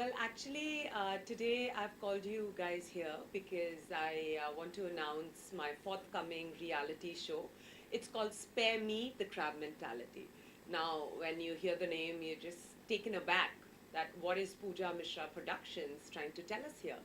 Well, actually, today I've called you guys here because I want to announce my forthcoming reality show. It's called Spare Me the Crab Mentality. Now, when you hear the name, you're just taken aback that what is Pooja Mishra Productions trying to tell us here?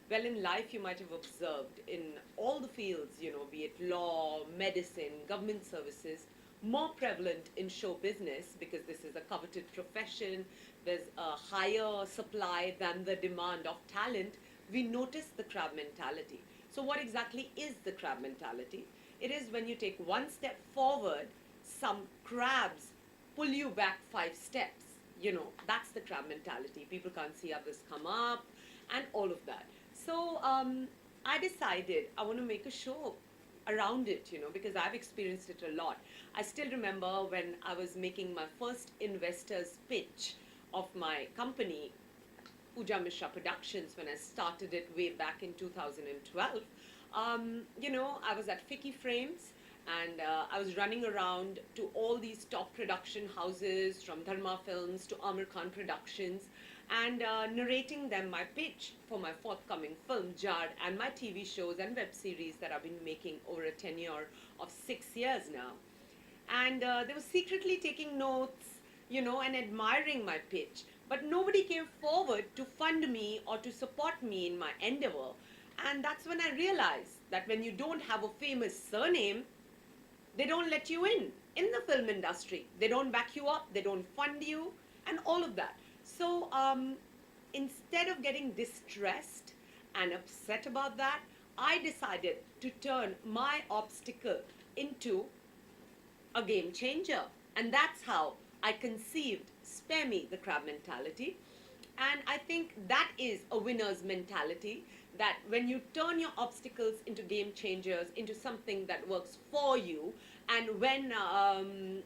Well, in life, you might have observed in all the fields, be it law, medicine, government services, more prevalent in show business because this is a coveted profession. There's a higher supply than the demand of talent. We notice the crab mentality. So, what exactly is the crab mentality? It is when you take one step forward, some crabs pull you back 5 steps. That's the crab mentality. People can't see others come up and all of that. So I decided I want to make a show around it, because I've experienced it a lot. I still remember when I was making my first investor's pitch of my company, Pooja Mishra Productions, when I started it way back in 2012. I was at Ficky Frames and I was running around to all these top production houses from Dharma Films to Amir Khan Productions and narrating them my pitch for my forthcoming film, Jad, and my TV shows and web series that I've been making over a tenure of 6 years now. And they were secretly taking notes, and admiring my pitch. But nobody came forward to fund me or to support me in my endeavor. And that's when I realized that when you don't have a famous surname, they don't let you in the film industry. They don't back you up, they don't fund you, and all of that. So instead of getting distressed and upset about that, I decided to turn my obstacle into a game changer. And that's how I conceived Spare Me the Crab Mentality. And I think that is a winner's mentality, that when you turn your obstacles into game changers, into something that works for you, and when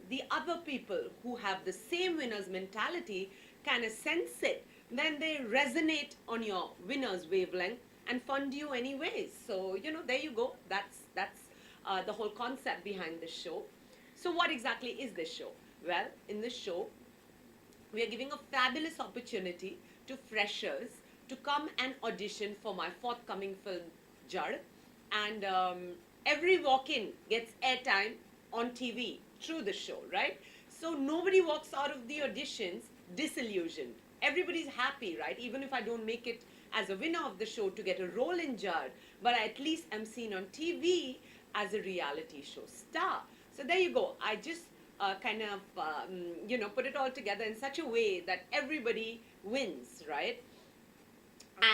the other people who have the same winner's mentality kind of sense it, then they resonate on your winner's wavelength and fund you anyways. So, there you go. That's the whole concept behind the show. So, what exactly is this show? Well, in this show, we are giving a fabulous opportunity to freshers to come and audition for my forthcoming film, Jad. And every walk in gets airtime on TV through the show, right? So nobody walks out of the auditions disillusioned. Everybody's happy, right? Even if I don't make it as a winner of the show to get a role in Jad, but at least I'm seen on TV as a reality show star. So there you go. I just put it all together in such a way that everybody wins, right?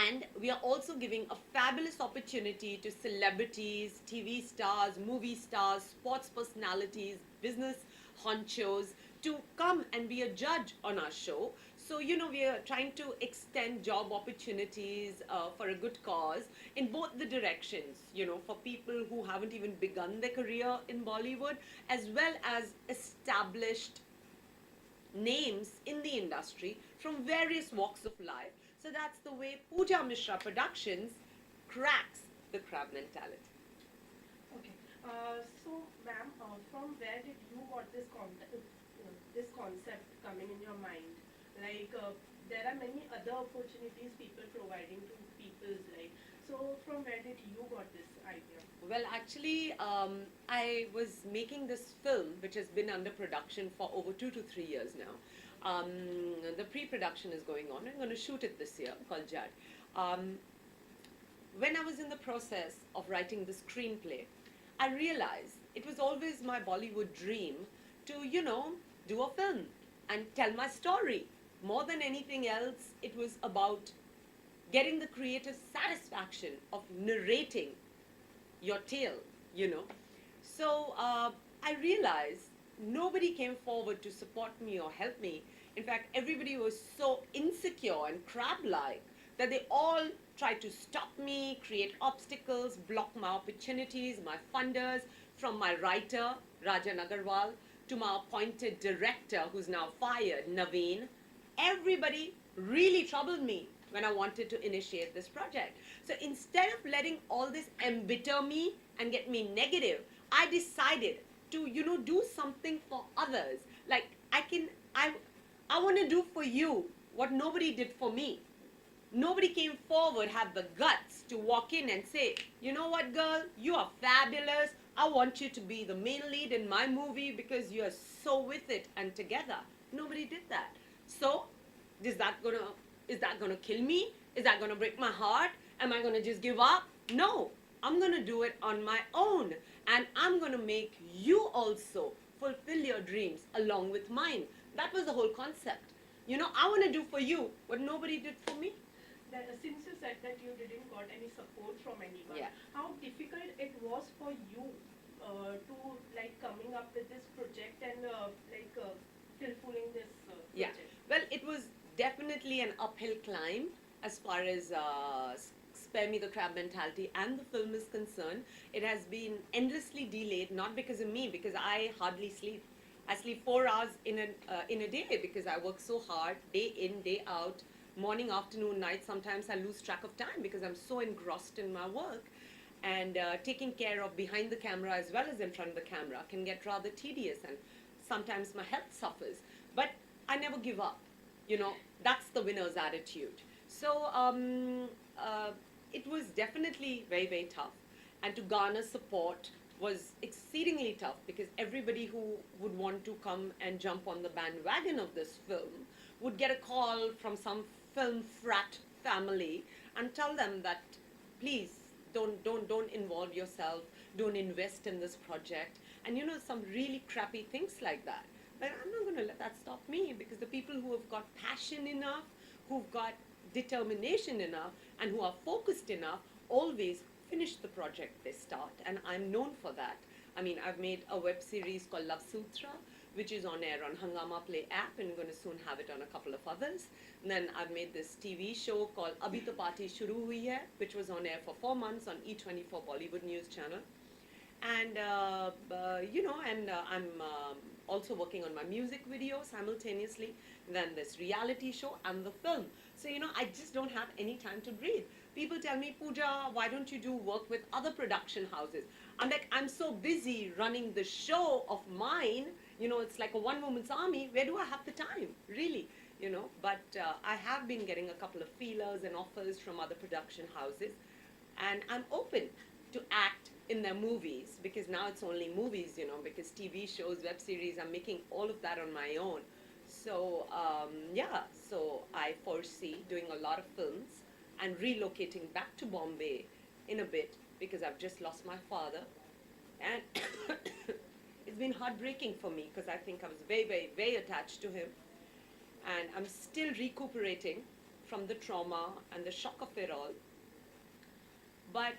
And we are also giving a fabulous opportunity to celebrities, TV stars, movie stars, sports personalities, business honchos to come and be a judge on our show. So, we are trying to extend job opportunities for a good cause in both the directions, for people who haven't even begun their career in Bollywood, as well as established names in the industry from various walks of life. So that's the way Pooja Mishra Productions cracks the crab mentality. Okay. So, ma'am, from where did you got this concept coming in your mind? Like, there are many other opportunities people providing to people's life. So, from where did you got this idea? Well, actually, I was making this film, which has been under production for over 2 to 3 years now. The pre-production is going on. I'm going to shoot it this year, called Jad. Um, when I was in the process of writing the screenplay, I realized it was always my Bollywood dream to, do a film and tell my story. More than anything else, it was about getting the creative satisfaction of narrating your tale, So I realized nobody came forward to support me or help me. In fact, everybody was so insecure and crab-like that they all tried to stop me, create obstacles, block my opportunities, my funders, from my writer, Rajan Agarwal, to my appointed director, who's now fired, Naveen. Everybody really troubled me when I wanted to initiate this project. So instead of letting all this embitter me and get me negative, I decided to, do something for others. Like I want to do for you what nobody did for me. Nobody came forward, had the guts to walk in and say, you know what, girl, you are fabulous. I want you to be the main lead in my movie because you are so with it and together. Nobody did that. So, is that gonna is that gonna kill me? Is that gonna break my heart? Am I gonna just give up? No. I'm gonna do it on my own. And I'm gonna make you also fulfill your dreams along with mine. That was the whole concept. You know, I wanna do for you what nobody did for me. That, since you said that you didn't got any support from anyone, Yeah. how difficult it was for you to like coming up with this project and fulfilling this Yeah. project? Well, it was definitely an uphill climb as far as Spare Me the Crab Mentality and the film is concerned. It has been endlessly delayed, not because of me, because I hardly sleep. I sleep 4 hours in a day because I work so hard, day in, day out, morning, afternoon, night. Sometimes I lose track of time because I'm so engrossed in my work. And taking care of behind the camera as well as in front of the camera can get rather tedious, and sometimes my health suffers. But I never give up. You know, that's the winner's attitude. So it was definitely very, very tough. And to garner support was exceedingly tough because everybody who would want to come and jump on the bandwagon of this film would get a call from some film frat family and tell them that, please don't involve yourself, don't invest in this project, and you know, some really crappy things like that. But I'm not going to let that stop me, because the people who have got passion enough, who've got determination enough, and who are focused enough always finish the project they start, and I'm known for that. I mean, I've made a web series called Love Sutra, which is on air on Hangama Play app, and I'm going to soon have it on a couple of others. And then I've made this TV show called Abhi To Party Shuru Hui Hai, which was on air for 4 months on E24 Bollywood News Channel. And you know, and I'm also working on my music video simultaneously, then this reality show and the film. So you know, I just don't have any time to breathe. People tell me, Pooja, why don't you do work with other production houses? I'm like, I'm so busy running the show of mine, you know, it's like a one woman's army. Where do I have the time, really? You know, but I have been getting a couple of feelers and offers from other production houses, and I'm open to act in their movies, because now it's only movies, you know, because TV shows, web series, I'm making all of that on my own. So yeah, so I foresee doing a lot of films and relocating back to Bombay in a bit, because I've just lost my father, and it's been heartbreaking for me because I think I was very, very, very attached to him, and I'm still recuperating from the trauma and the shock of it all. But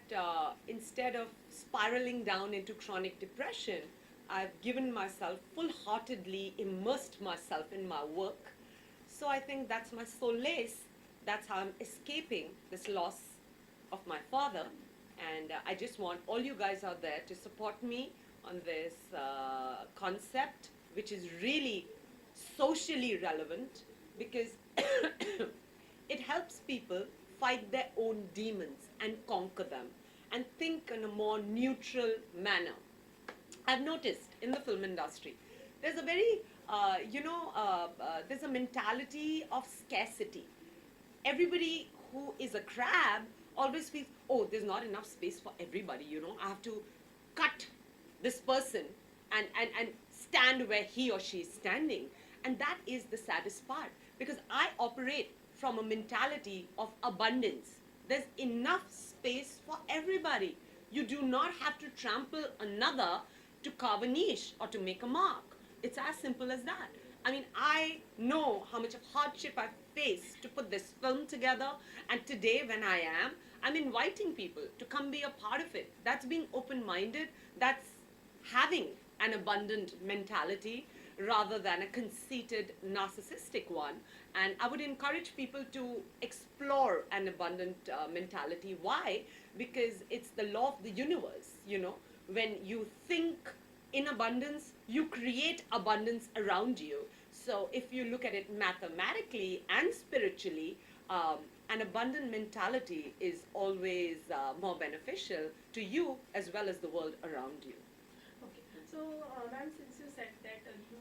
instead of spiraling down into chronic depression, I've given myself, full heartedly immersed myself in my work. So I think that's my solace. That's how I'm escaping this loss of my father. And I just want all you guys out there to support me on this concept, which is really socially relevant, because it helps people fight their own demons and conquer them and think in a more neutral manner. I've noticed in the film industry, there's a very, there's a mentality of scarcity. Everybody who is a crab always feels, oh, there's not enough space for everybody, you know, I have to cut this person and stand where he or she is standing. And that is the saddest part, because I operate from a mentality of abundance. There's enough space for everybody. You do not have to trample another to carve a niche or to make a mark. It's as simple as that. I mean, I know how much of hardship I've faced to put this film together, and today when I'm inviting people to come be a part of it. That's being open-minded, that's having an abundant mentality rather than a conceited, narcissistic one. And I would encourage people to explore an abundant mentality. Why? Because it's the law of the universe, you know. When you think in abundance, you create abundance around you. So if you look at it mathematically and spiritually, an abundant mentality is always more beneficial to you as well as the world around you. Okay. So, ma'am, since you said that you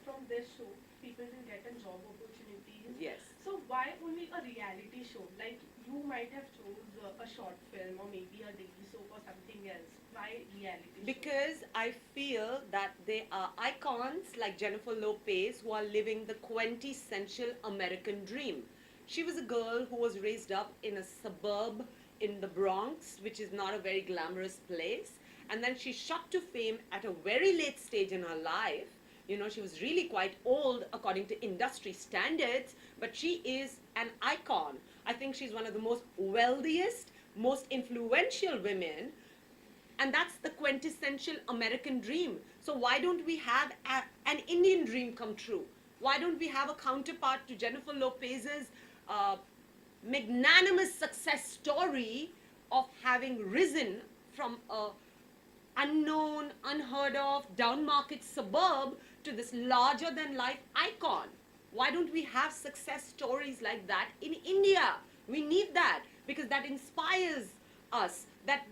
from this show people will get a job opportunities. Yes. So why only a reality show? Like you might have chose a short film or maybe a daily soap or something else. Why reality show? Because I feel that they are icons like Jennifer Lopez who are living the quintessential American dream. She was a girl who was raised up in a suburb in the Bronx, which is not a very glamorous place. And then she shot to fame at a very late stage in her life. You know, she was really quite old according to industry standards, but she is an icon. I think she's one of the most wealthiest, most influential women, and that's the quintessential American dream. So why don't we have an Indian dream come true? Why don't we have a counterpart to Jennifer Lopez's uh, magnanimous success story of having risen from a unknown, unheard of, down market suburb to this larger than life icon? Why don't we have success stories like that in India? We need that because that inspires us. That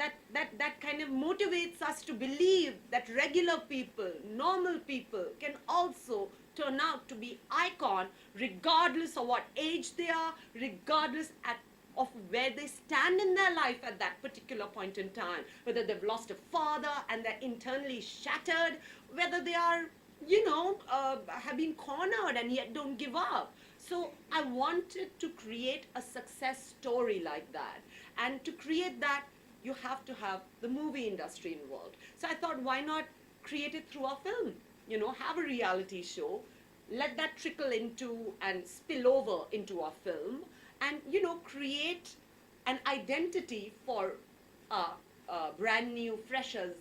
kind of motivates us to believe that regular people, normal people can also turn out to be icon regardless of what age they are, regardless of where they stand in their life at that particular point in time, whether they've lost a father and they're internally shattered, whether they are, have been cornered and yet don't give up. So I wanted to create a success story like that. And to create that, you have to have the movie industry involved. So I thought, why not create it through a film? You know, have a reality show, let that trickle into and spill over into our film, and create an identity for brand new freshers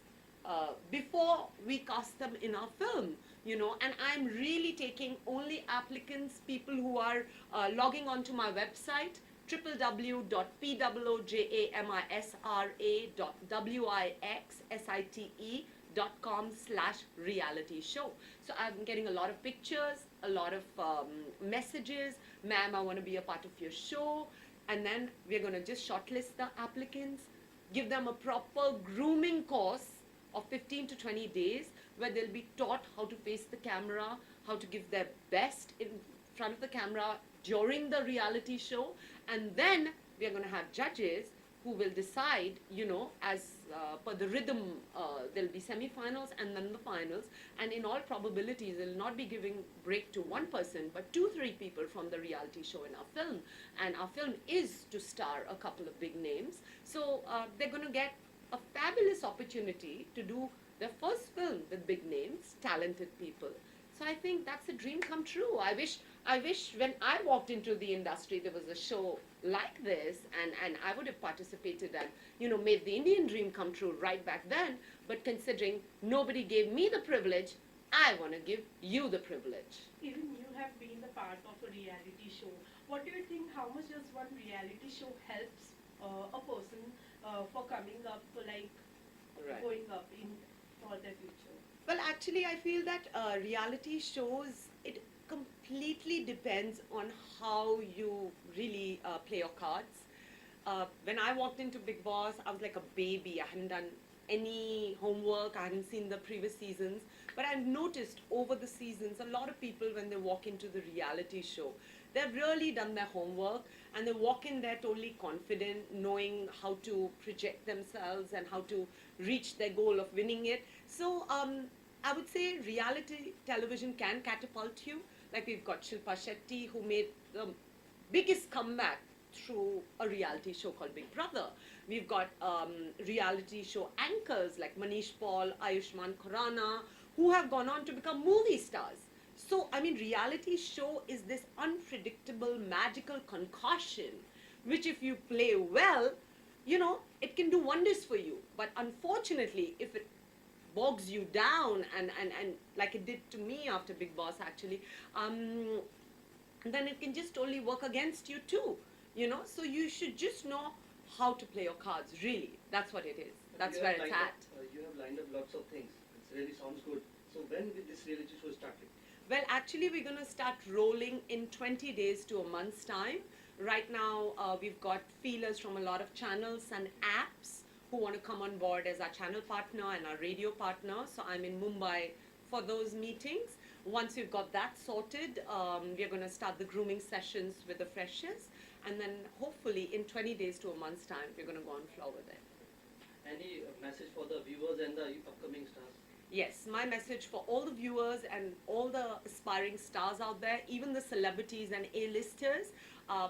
before we cast them in our film. And I'm really taking only applicants, people who are logging onto my website www.pwojamisra.com/reality show. So I'm getting a lot of pictures, a lot of messages. Ma'am, I want to be a part of your show. And then we're going to just shortlist the applicants, give them a proper grooming course of 15 to 20 days where they'll be taught how to face the camera, how to give their best in front of the camera during the reality show. And then we are going to have judges who will decide, as per the rhythm, there'll be semi-finals and then the finals. And in all probabilities, they'll not be giving break to one person, but 2-3 people from the reality show in our film. And our film is to star a couple of big names. So they're going to get a fabulous opportunity to do their first film with big names, talented people. So I think that's a dream come true. I wish when I walked into the industry there was a show like this, and I would have participated and made the Indian dream come true right back then. But considering nobody gave me the privilege, I want to give you the privilege. Even you have been the part of a reality show. What do you think? How much does one reality show helps a person for coming up, like Right. going up in for their future? Well, actually, I feel that reality shows, it completely depends on how you really play your cards. When I walked into Big Boss, I was like a baby. I hadn't done any homework, I hadn't seen the previous seasons. But I've noticed over the seasons, a lot of people, when they walk into the reality show, they've really done their homework and they walk in there totally confident, knowing how to project themselves and how to reach their goal of winning it. So I would say reality television can catapult you. Like we've got Shilpa Shetty, who made the biggest comeback through a reality show called Big Brother. We've got reality show anchors like Manish Paul, Ayushmann Khurrana, who have gone on to become movie stars. So, I mean, reality show is this unpredictable, magical concoction, which if you play well, it can do wonders for you. But unfortunately, if it bogs you down and like it did to me after Big Boss actually, then it can just totally work against you too. So you should just know how to play your cards, really. That's what it is. That's where it's at. You have lined up lots of things. It really sounds good. So when will this reality show started? Well, actually, we're going to start rolling in 20 days to a month's time. Right now, we've got feelers from a lot of channels and apps who want to come on board as our channel partner and our radio partner. So I'm in Mumbai for those meetings. Once we've got that sorted, we're going to start the grooming sessions with the freshers, and then hopefully in 20 days to a month's time, we're going to go on floor with it. Any message for the viewers and the upcoming stars? Yes, my message for all the viewers and all the aspiring stars out there, even the celebrities and A-listers,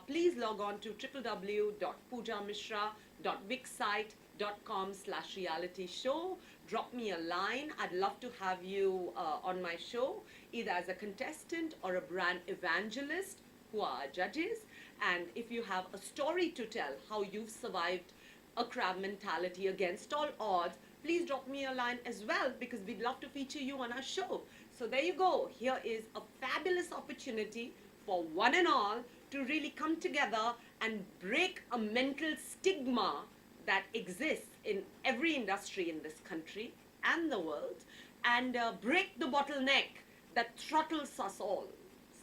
please log on to www.poojamishra.wixsite.com/reality show. Drop me a line. I'd love to have you on my show, either as a contestant or a brand evangelist, who are our judges. And if you have a story to tell, how you've survived a crab mentality against all odds, please drop me a line as well, because we'd love to feature you on our show. So there you go. Here is a fabulous opportunity for one and all to really come together and break a mental stigma that exists in every industry in this country and the world, and break the bottleneck that throttles us all.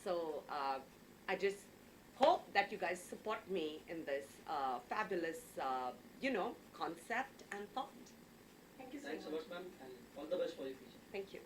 So I just hope that you guys support me in this fabulous, concept and thought. Thank you so Thanks a much. lot, ma'am, and all the best for your future. Thank you.